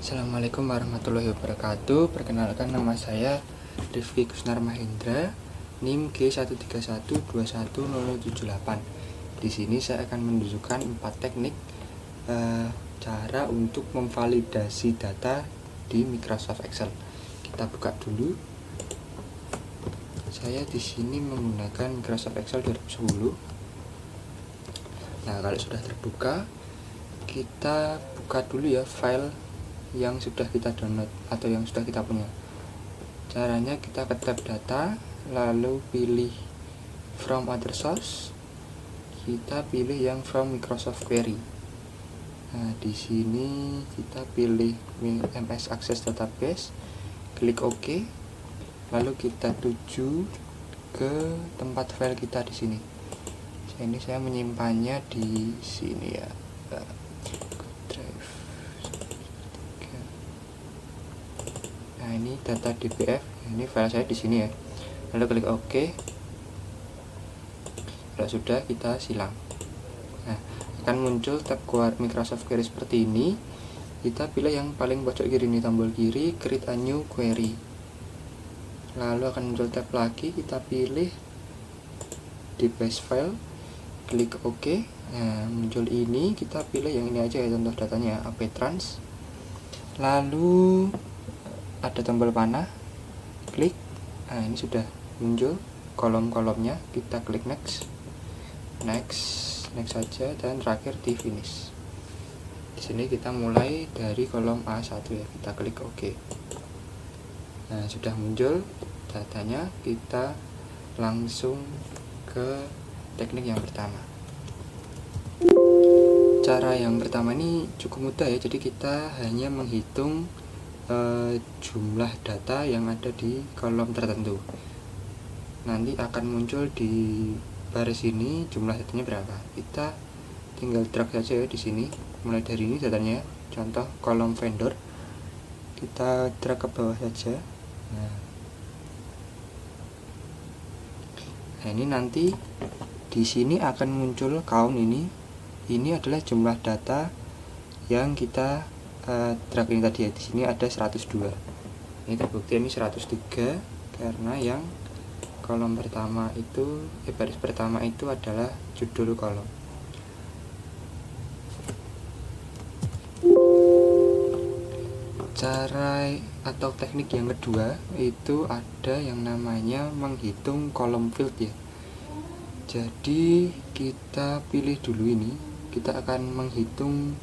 Assalamualaikum warahmatullahi wabarakatuh. Perkenalkan, nama saya Rifki Kusnar Mahendra, NIM G131210078. Di sini saya akan menunjukkan 4 teknik cara untuk memvalidasi data di Microsoft Excel. Kita buka dulu. Saya di sini menggunakan Microsoft Excel 2010. Nah, kalau sudah terbuka, kita buka dulu ya file yang sudah kita download atau yang sudah kita punya. Caranya kita ke tab data, lalu pilih from other source, kita pilih yang from Microsoft Query. Nah, di sini kita pilih MS Access Database, klik OK, lalu kita tuju ke tempat file kita di sini. Ini saya menyimpannya di sini ya. Nah, ini data DBF, ini file saya di sini ya. Lalu klik OK. Kalau sudah, kita silang. Nah, akan muncul tab Microsoft Query seperti ini. Kita pilih yang paling pojok kiri ini, tombol kiri, create a new query. Lalu akan muncul tab lagi, kita pilih database file, klik OK. Nah, muncul ini, kita pilih yang ini aja ya, contoh datanya APtrans. Lalu ada tombol panah, klik. Nah, ini sudah muncul kolom-kolomnya. Kita klik next saja, dan terakhir di finish. Di sini kita mulai dari kolom A1 ya, kita klik OK. Nah, sudah muncul datanya. Kita langsung ke teknik yang pertama. Cara yang pertama ini cukup mudah ya, jadi kita hanya menghitung jumlah data yang ada di kolom tertentu. Nanti akan muncul di baris ini jumlah datanya berapa. Kita tinggal drag saja ya di sini. Mulai dari ini datanya, contoh kolom vendor, kita drag ke bawah saja. Nah, ini nanti di sini akan muncul count ini. Ini adalah jumlah data yang kita drag ini tadi ya. Di sini ada 102. Ini terbukti ini 103 karena yang kolom pertama itu baris pertama itu adalah judul kolom. Cara atau teknik yang kedua itu ada yang namanya menghitung kolom field ya. Jadi kita pilih dulu ini, kita akan menghitung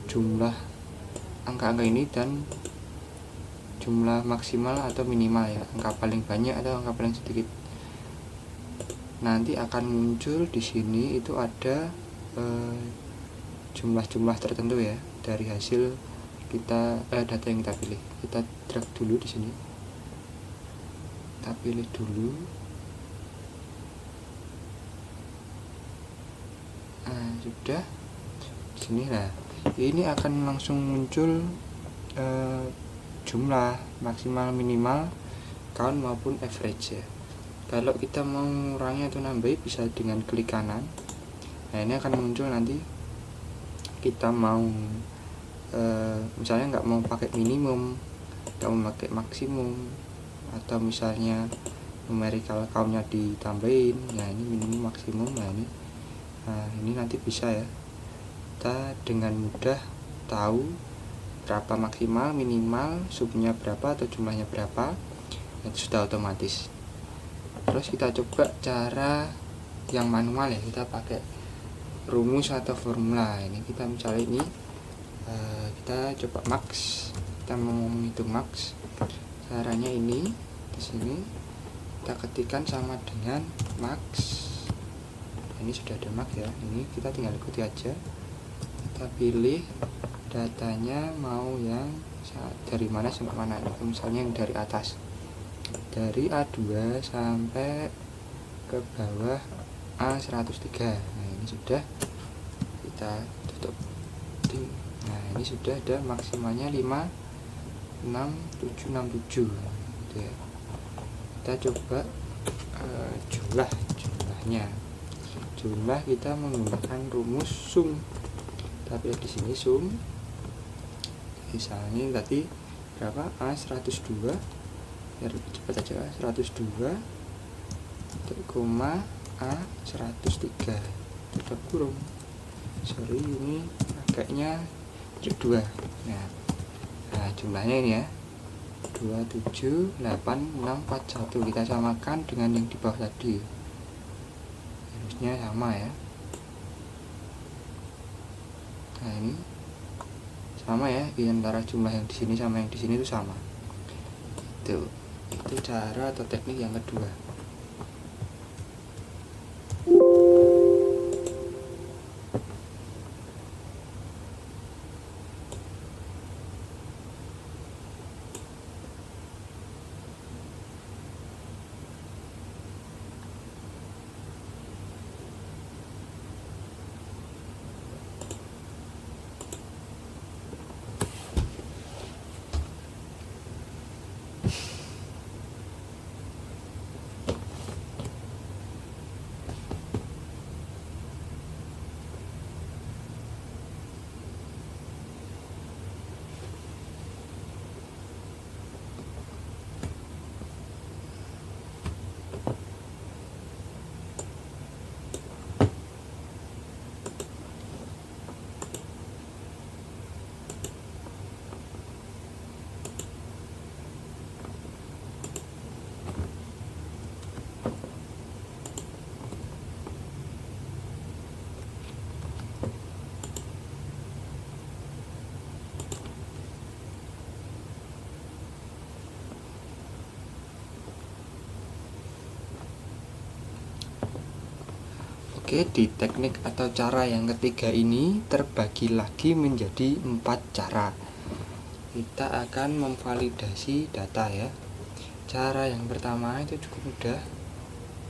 jumlah angka-angka ini dan jumlah maksimal atau minimal ya, angka paling banyak atau angka paling sedikit. Nanti akan muncul di sini itu ada jumlah-jumlah tertentu ya dari hasil kita data yang kita pilih. Kita drag dulu di sini, kita pilih dulu. Nah, sudah di sini. Nah, ini akan langsung muncul jumlah maksimal, minimal, count maupun average ya. Kalau kita mau mengurangi atau nambahi bisa dengan klik kanan. Nah, ini akan muncul nanti kita mau misalnya nggak mau pakai minimum, nggak mau pakai maksimum, atau misalnya numerical countnya ditambahin. Nah, ini minimum, maksimum. Nah, ini nanti bisa ya, kita dengan mudah tahu berapa maksimal, minimal, subnya berapa atau jumlahnya berapa. Itu sudah otomatis. Terus kita coba cara yang manual ya, kita pakai rumus atau formula. Ini kita misalnya ini kita coba max, kita mau menghitung max. Caranya ini di sini kita ketikkan sama dengan max. Ini sudah ada max ya, ini kita tinggal ikuti aja. Kita pilih datanya mau yang dari mana sampai mana. Misalnya yang dari atas, dari A2 sampai ke bawah A103. Nah, ini sudah kita tutup. Nah, ini sudah ada maksimalnya 56767 gitu ya. Kita coba jumlahnya. Jumlah kita menggunakan rumus sum. Tapi di sini sum Misalnya tadi berapa? A102, biar cepat aja, 102 koma A103, tidak kurung, sorry ini agaknya 2. Nah jumlahnya ini ya 278641, kita samakan dengan yang di bawah tadi, harusnya sama ya. Nah ini sama ya, antara jumlah yang di sini sama yang di sini itu sama. Itu cara atau teknik yang kedua. Oke, di teknik atau cara yang ketiga ini terbagi lagi menjadi 4 cara. Kita akan memvalidasi data ya. Cara yang pertama itu cukup mudah.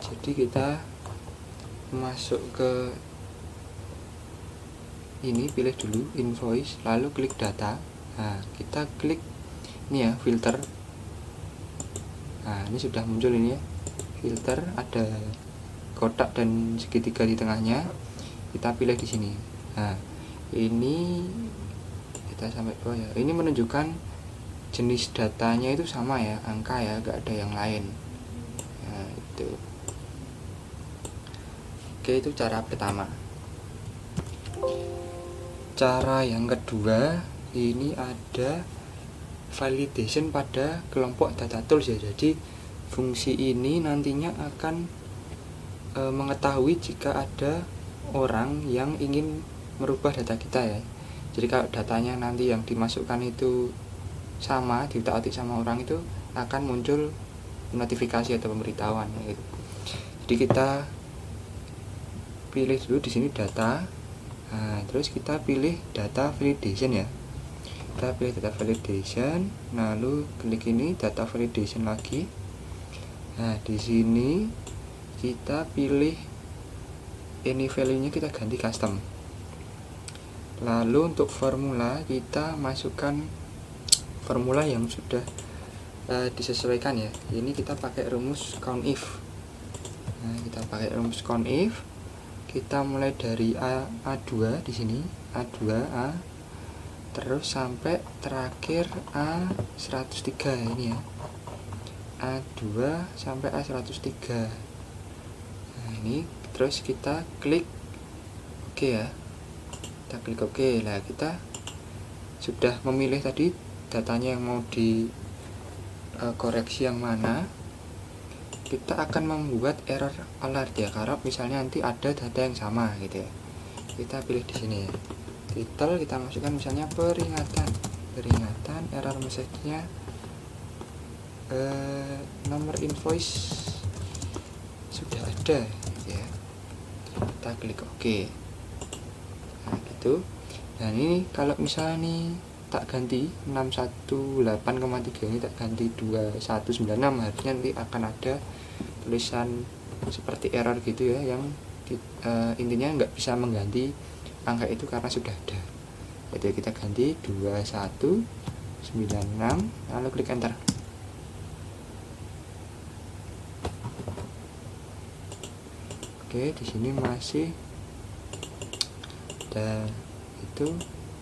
Jadi kita masuk ke ini, pilih dulu invoice, lalu klik data. Nah, kita klik ini ya, filter. Nah, ini sudah muncul ini ya. Filter, ada kotak dan segitiga di tengahnya, kita pilih di sini. Nah ini kita sampai bawah ya, ini menunjukkan jenis datanya itu sama ya, angka ya, gak ada yang lain. Nah itu. Oke, itu cara pertama. Cara yang kedua ini ada validation pada kelompok data tools ya. Jadi fungsi ini nantinya akan mengetahui jika ada orang yang ingin merubah data kita ya. Jadi kalau datanya nanti yang dimasukkan itu sama, diutak-atik sama orang, itu akan muncul notifikasi atau pemberitahuan gitu. Jadi kita pilih dulu di sini data. Nah, terus kita pilih data validation ya. Kita pilih data validation, lalu klik ini data validation lagi. Nah, di sini kita pilih ini value-nya, kita ganti custom. Lalu untuk formula kita masukkan formula yang sudah disesuaikan ya. Ini kita pakai rumus count if. Nah, kita pakai rumus count if. Kita mulai dari A2 di sini, A2A, terus sampai terakhir A103 ini ya. A2 sampai A103. Nah, ini terus kita klik OK ya. Kita klik OK. Nah, kita sudah memilih tadi datanya yang mau di koreksi yang mana. Kita akan membuat error alert ya, karena misalnya nanti ada data yang sama gitu ya. Kita pilih di sini ya. Title kita masukkan misalnya peringatan error message-nya nomor invoice sudah ada gitu ya. Kita klik OK. Nah gitu. Dan ini kalau misalnya nih tak ganti 618,3 ini tak ganti 2196, harusnya nanti akan ada tulisan seperti error gitu ya, yang intinya nggak bisa mengganti angka itu karena sudah ada. Jadi kita ganti 2196, lalu klik enter. Oke, di sini masih ada itu.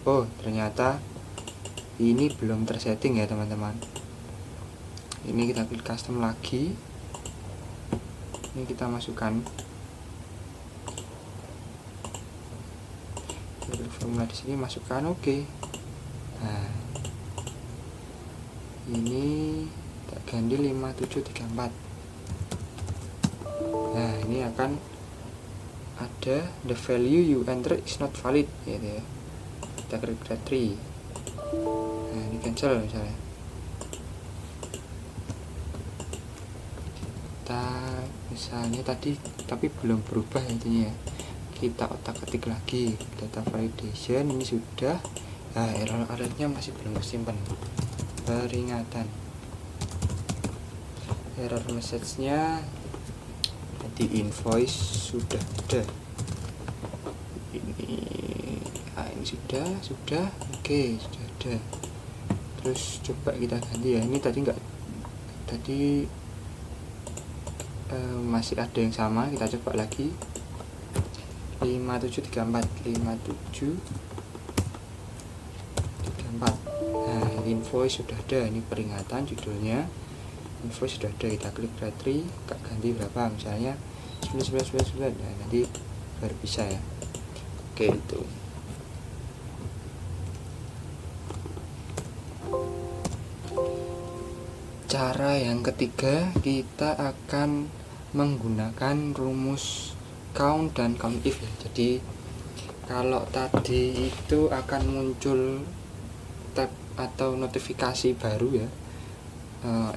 Oh, ternyata ini belum tersetting ya teman-teman. Ini kita klik custom lagi, ini kita masukkan formula di sini, masukkan oke. Nah ini tak ganti 5734. Nah ini akan ada the value you enter is not valid gitu ya. Kita klik create. Nah ini cancel misalnya. Kita misalnya tadi tapi belum berubah intinya ya, kita otak-atik lagi data validation, ini sudah. Nah errornya masih belum tersimpan. Peringatan error message-nya di invoice sudah ada. Ini sudah oke, sudah ada. Terus coba kita ganti ya, ini tadi enggak, tadi masih ada yang sama, kita coba lagi 5734. Nah invoice sudah ada, ini peringatan judulnya, invoice sudah ada. Kita klik create, ganti berapa misalnya 9999. Nah nanti baru bisa ya. Oke itu. Cara yang ketiga, kita akan menggunakan rumus count dan count if ya. Jadi kalau tadi itu akan muncul tab atau notifikasi baru ya,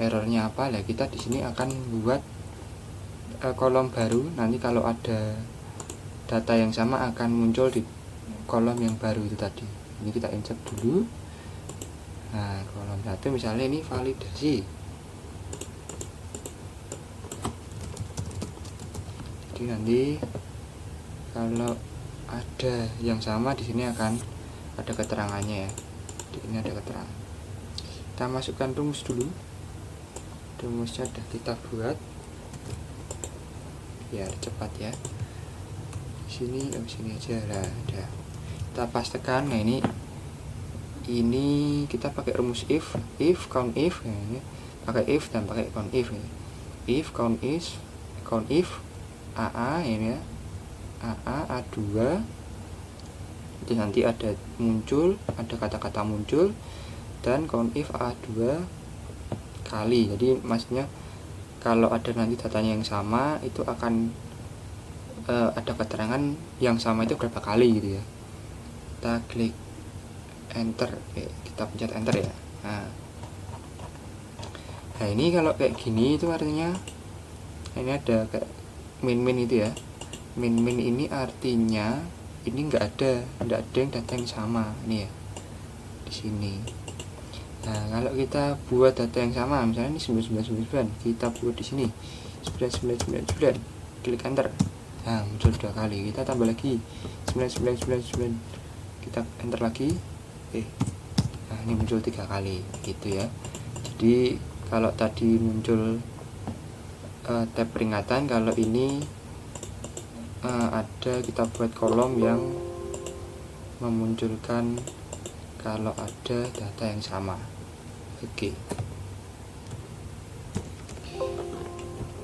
errornya apa lah, kita di sini akan buat kolom baru. Nanti kalau ada data yang sama akan muncul di kolom yang baru itu tadi. Ini kita insert dulu. Nah kolom 1 misalnya ini validasi. Jadi nanti kalau ada yang sama di sini akan ada keterangannya ya. Di ini ada keterangan. Kita masukkan rumus dulu. Rumusnya sudah kita buat biar cepat ya. Di sini aja lah ada. Kita pastekan. Nah ini kita pakai rumus if count if. Nah, ini pakai if dan pakai count if ya. If count if AA ini ya, AA A2. Jadi nanti ada muncul, ada kata-kata muncul, dan count if A2 kali. Jadi maksudnya kalau ada nanti datanya yang sama itu akan ada keterangan yang sama itu berapa kali gitu ya. Kita klik enter, kita pencet enter ya. Nah ini kalau kayak gini itu artinya ini ada kayak min itu ya. Min ini artinya ini enggak ada yang data yang sama ini ya di sini. Nah kalau kita buat data yang sama misalnya ini 9999, kita buat di sini 9999, klik enter. Nah muncul 2 kali. Kita tambah lagi 9999, kita enter lagi. Nah ini muncul 3 kali gitu ya. Jadi kalau tadi muncul tab peringatan, kalau ini ada kita buat kolom yang memunculkan kalau ada data yang sama. Oke.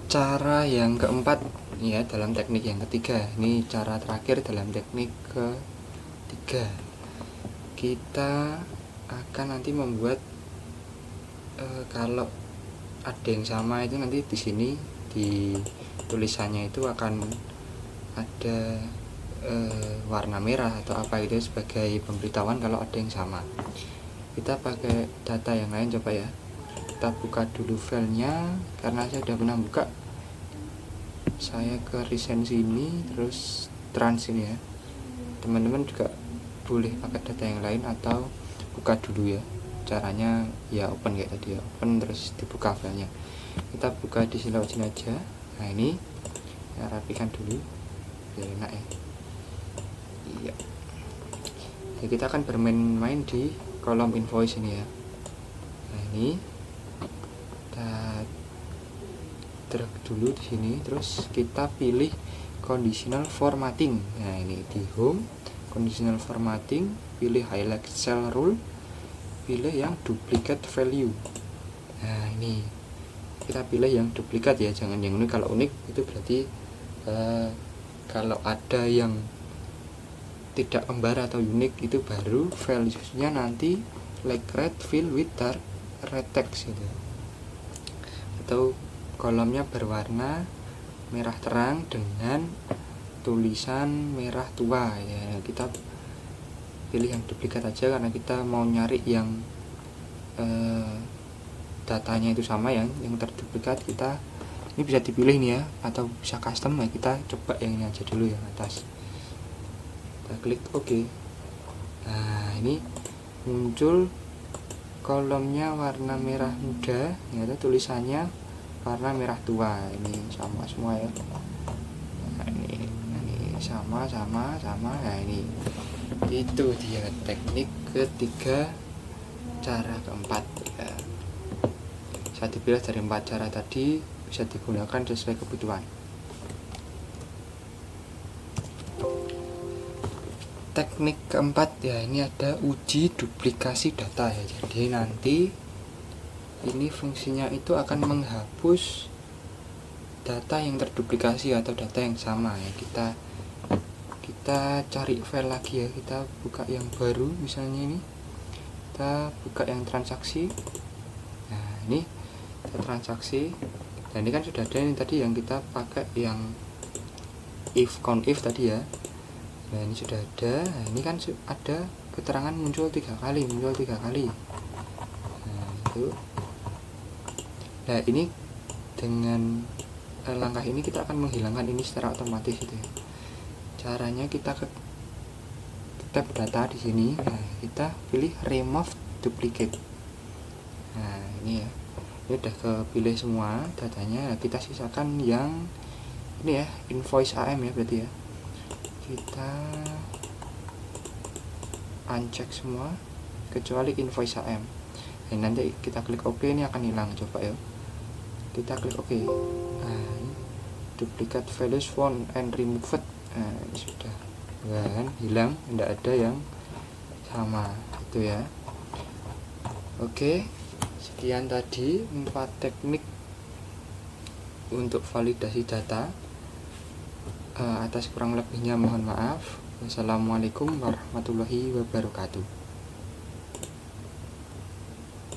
Cara yang keempat ya dalam teknik yang ketiga. Ini cara terakhir dalam teknik ketiga. Kita akan nanti membuat kalau ada yang sama itu nanti di sini di tulisannya itu akan ada warna merah atau apa itu sebagai pemberitahuan kalau ada yang sama. Kita pakai data yang lain coba ya. Kita buka dulu filenya karena saya sudah pernah buka. Saya ke recent sini terus trans ini ya. Teman-teman juga boleh pakai data yang lain atau buka dulu ya. Caranya ya open kayak tadi ya, open terus dibuka filenya. Kita buka di sini lewat sini aja. Nah ini ya, rapikan dulu biar enak ya. Iya. Jadi kita akan bermain-main di kolom invoice ini ya. Nah ini kita drag dulu di sini, terus kita pilih conditional formatting. Nah ini di home conditional formatting, pilih highlight cell rule. pilih yang duplicate value. Nah ini kita pilih yang duplikat ya, jangan yang unik. Kalau unik itu berarti kalau ada yang tidak kembar atau unik itu baru valuesnya nanti like red fill with dark red text gitu, atau kolomnya berwarna merah terang dengan tulisan merah tua ya. Kita pilih yang duplikat aja karena kita mau nyari yang datanya itu sama yang terduplikat. Kita ini bisa dipilih nih ya, atau bisa custom ya. Kita coba yang ini aja dulu yang atas, kita klik OK. Nah ini muncul kolomnya warna merah muda ya, tulisannya warna merah tua. Ini sama semua ya. Nah, ini sama. Nah ini itu dia teknik ketiga, cara keempat ya. Bisa dipilih dari 4 cara tadi, bisa digunakan sesuai kebutuhan. Teknik keempat ya, ini ada uji duplikasi data ya. Jadi nanti ini fungsinya itu akan menghapus data yang terduplikasi atau data yang sama ya. Kita cari file lagi ya, kita buka yang baru, misalnya ini kita buka yang transaksi. Nah ini kita transaksi, dan ini kan sudah ada ini tadi yang kita pakai yang if count if tadi ya. Nah ini sudah ada. Nah, ini kan ada keterangan muncul 3 kali. Nah itu. Nah ini dengan langkah ini kita akan menghilangkan ini secara otomatis itu ya. Caranya kita ke tab data di sini. Nah kita pilih remove duplicate. Nah ini ya, ini udah kepilih semua datanya. Nah, kita sisakan yang ini ya, invoice AM ya berarti ya. Kita uncheck semua kecuali invoice AM. Nah, nanti kita klik OK, ini akan hilang. Coba ya, kita klik OK. Nah ini duplicate values found and removed. Nah ini sudah kan hilang, tidak ada yang sama itu ya. Oke, sekian tadi 4 teknik untuk validasi data. Atas kurang lebihnya mohon maaf. Wassalamualaikum warahmatullahi wabarakatuh.